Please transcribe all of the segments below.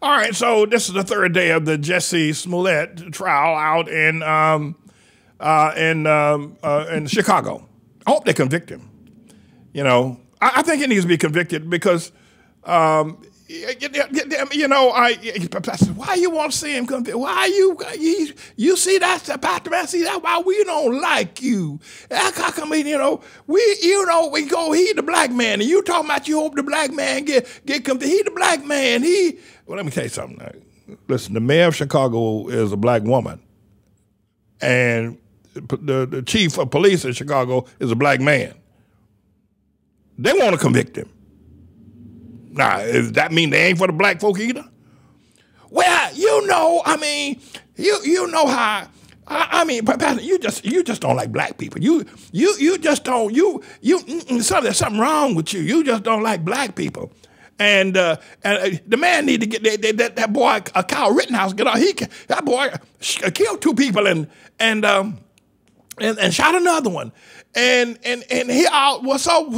All right, so this is the third day of the Jussie Smollett trial out in Chicago. I hope they convict him. You know, I think he needs to be convicted because, why you want to see him convicted? Why you see that's the Pastor man? See that's why we don't like you. How come we go he the black man and you talking about you hope the black man get convicted? He the black man. Well, let me tell you something. Listen, the mayor of Chicago is a black woman, and the chief of police in Chicago is a black man. They want to convict him. Now, does that mean they ain't for the black folk either? Well, you know how. Pastor, you just don't like black people. You just don't. There's something wrong with you. You just don't like black people. And the man need to get that boy Kyle Rittenhouse get out. That boy killed 2 people and shot another one. And he was so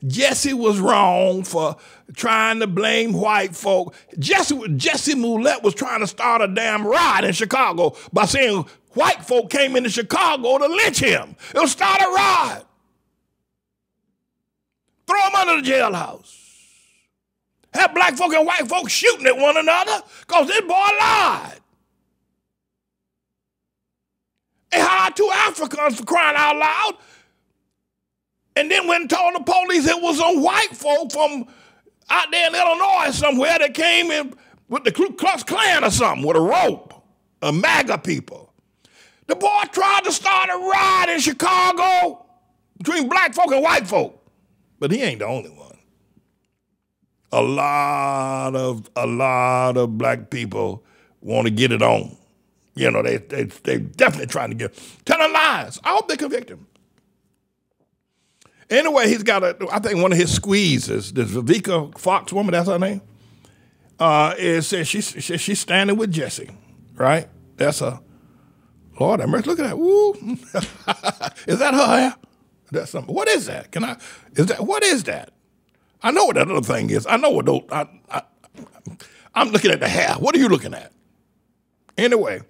Jussie was wrong for trying to blame white folk. Jussie Smollett was trying to start a damn riot in Chicago by saying white folk came into Chicago to lynch him. It'll start a riot. Throw him under the jailhouse. Have black folk and white folk shooting at one another because this boy lied. They hired 2 Africans for crying out loud and then went and told the police it was some white folk from out there in Illinois somewhere that came in with the Ku Klux Klan or something with a rope, a MAGA people. The boy tried to start a riot in Chicago between black folk and white folk, but he ain't the only one. A lot of black people want to get it on. You know, they definitely trying to telling lies. I hope they convict him. Anyway, he's got I think one of his squeezes, this Vivica Fox woman, that's her name, says she's standing with Jussie, right? That's her. Lord have mercy, look at that. Woo. Is that her hair? That's something. What is that? What is that? I know what that other thing is. I know what those, I'm looking at the hair. What are you looking at? Anyway,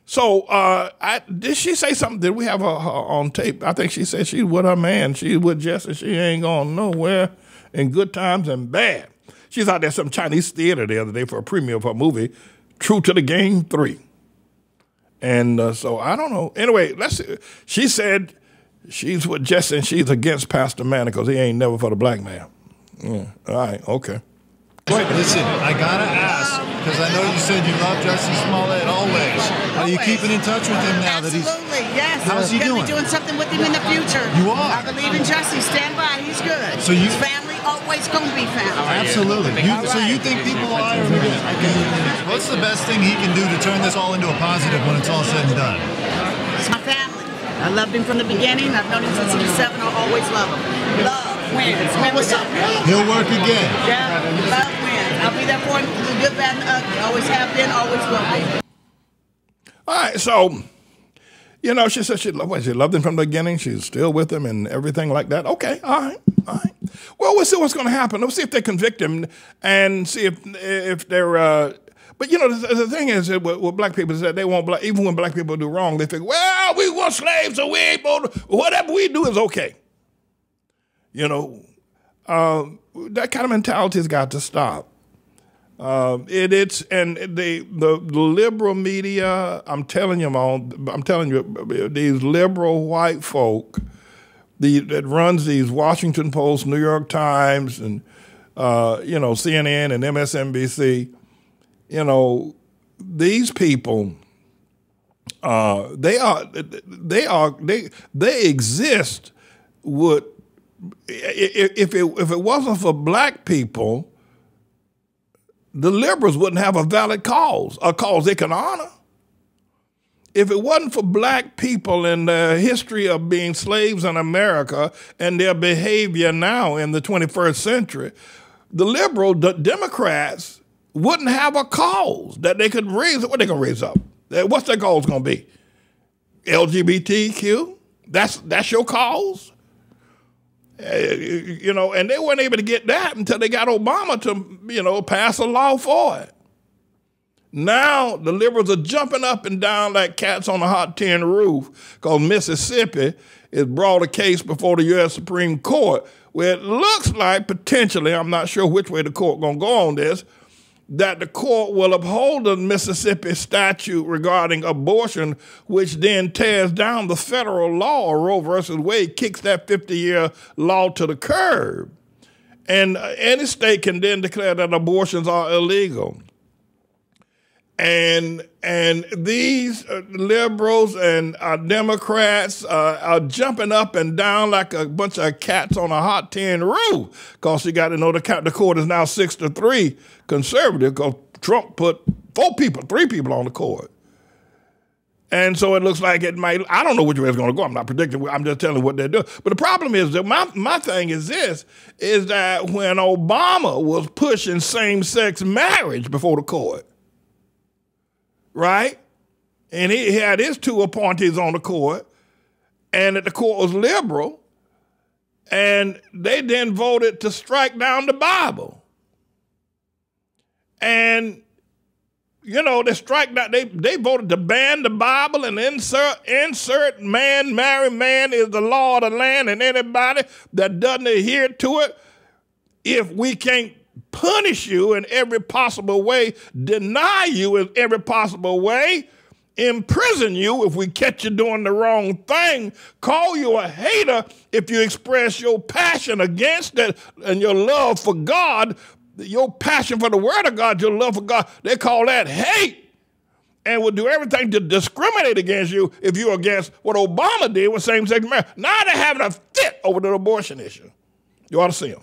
so did she say something? Did we have her on tape? I think she said she's with her man. She's with Jussie. She ain't going nowhere in good times and bad. She's out there at some Chinese theater the other day for a premiere of her movie, True to the Game 3. And so I don't know. Anyway, she said she's with Jussie and she's against Pastor Manning because he ain't never for the black man. Yeah. All right, okay. Wait, listen, I gotta ask, because I know you said you love Jussie Smollett always. Are you keeping in touch with him now that he's... Absolutely, yes. How's he doing? We're doing something with him in the future. You are? I believe in Jussie. Stand by. He's good. So you... His family always going to be found. Absolutely. So you think people are... What's the best thing he can do to turn this all into a positive when it's all said and done? It's my family. I loved him from the beginning. I've known him since he was 7. I'll always love him. Love wins. Remember that. He'll work again. Yeah, love wins. I'll be there for him through the good, bad, and ugly. Always have been, always will be. All right, so, you know, she said she loved him from the beginning. She's still with him and everything like that. Okay, all right. Well, we'll see what's going to happen. We'll see if they convict him and see if they're... But, you know, the thing is that what black people say, they want even when black people do wrong, they think, well, we were slaves, so we ain't whatever we do is okay. You know, that kind of mentality has got to stop. And the liberal media, I'm telling you, these liberal white folk that runs these Washington Post, New York Times, and CNN and MSNBC. You know, these people, they exist. If it wasn't for black people, the liberals wouldn't have a valid cause, a cause they can honor. If it wasn't for black people and the history of being slaves in America and their behavior now in the 21st century, the Democrats wouldn't have a cause that they could raise. What they gonna raise up? What's their cause gonna be? LGBTQ? That's your cause? You know, and they weren't able to get that until they got Obama to, you know, pass a law for it. Now the liberals are jumping up and down like cats on a hot tin roof because Mississippi has brought a case before the U.S. Supreme Court where it looks like potentially, I'm not sure which way the court going to go on this, that the court will uphold the Mississippi statute regarding abortion, which then tears down the federal law, Roe versus Wade, kicks that 50-year law to the curb. And any state can then declare that abortions are illegal. And these liberals and Democrats are jumping up and down like a bunch of cats on a hot tin roof because you got to know the court is now 6-3 conservative because Trump put 3 people on the court. And so it looks like it might, I don't know which way it's going to go. I'm not predicting. I'm just telling you what they're doing. But the problem is that my thing is this, is that when Obama was pushing same-sex marriage before the court, right? And he had his 2 appointees on the court, and that the court was liberal, and they then voted to strike down the Bible. And, you know, they voted to ban the Bible and insert man, marry man is the law of the land, and anybody that doesn't adhere to it, if we can't punish you in every possible way, deny you in every possible way, imprison you if we catch you doing the wrong thing, call you a hater if you express your passion against it and your love for God, your passion for the word of God, your love for God, they call that hate, and will do everything to discriminate against you if you're against what Obama did with same-sex marriage. Now they're having a fit over the abortion issue. You ought to see them.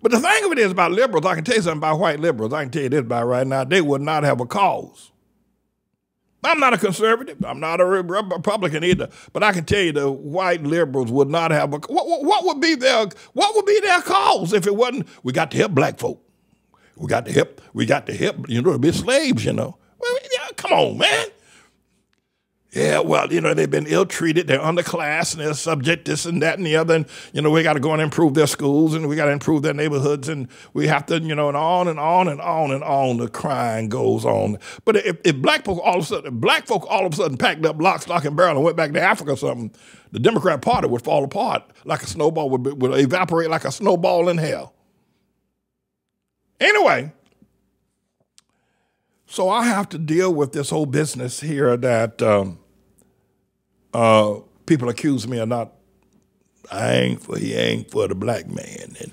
But the thing of it is about liberals, I can tell you something about white liberals. I can tell you this about right now. They would not have a cause. I'm not a conservative. I'm not a Republican either. But I can tell you the white liberals would not have a, what would be their cause if it wasn't, we got to help black folk. We got to help, you know, to be slaves, you know. Well, yeah, come on, man. Yeah, well, you know, they've been ill-treated, they're underclass, and they're subject this and that and the other, and, you know, we got to go and improve their schools, and we got to improve their neighborhoods, and we have to, you know, and on and on and on and on, the crying goes on. But if black folk all of a sudden packed up lock, stock, and barrel and went back to Africa or something, the Democrat Party would fall apart like a snowball, would evaporate like a snowball in hell. Anyway, so I have to deal with this whole business here that people accuse me of not, he ain't for the black man. And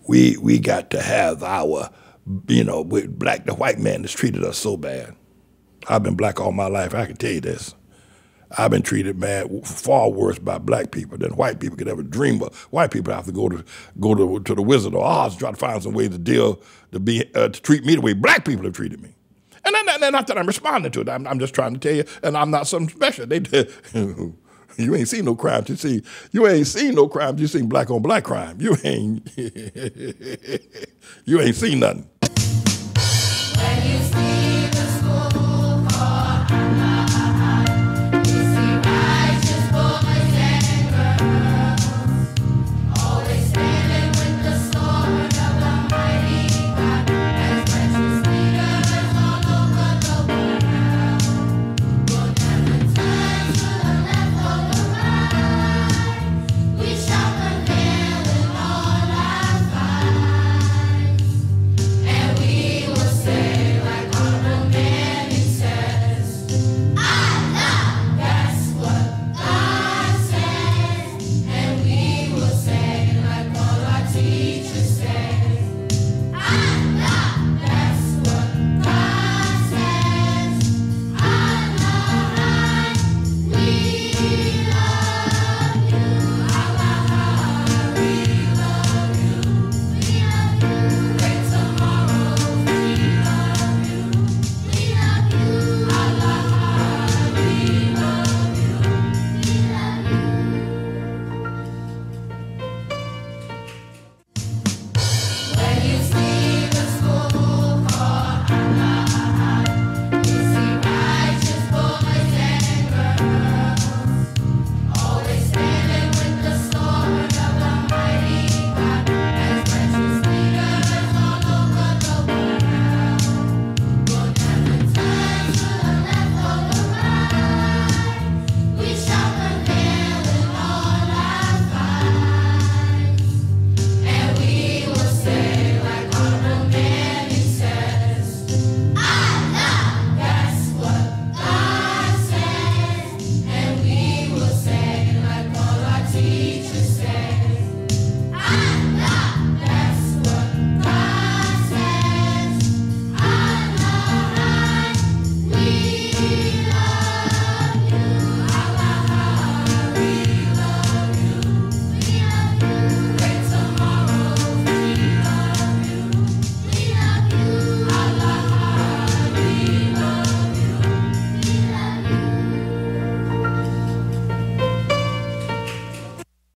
we got to have our, you know, the white man has treated us so bad. I've been black all my life, I can tell you this. I've been treated bad, far worse by black people than white people could ever dream of. White people have to go to the Wizard of Oz to try to find some way to treat me the way black people have treated me. And not that I'm responding to it. I'm just trying to tell you, and I'm not something special. You ain't seen no crimes. You ain't seen no crimes. You seen black on black crime. You ain't seen nothing.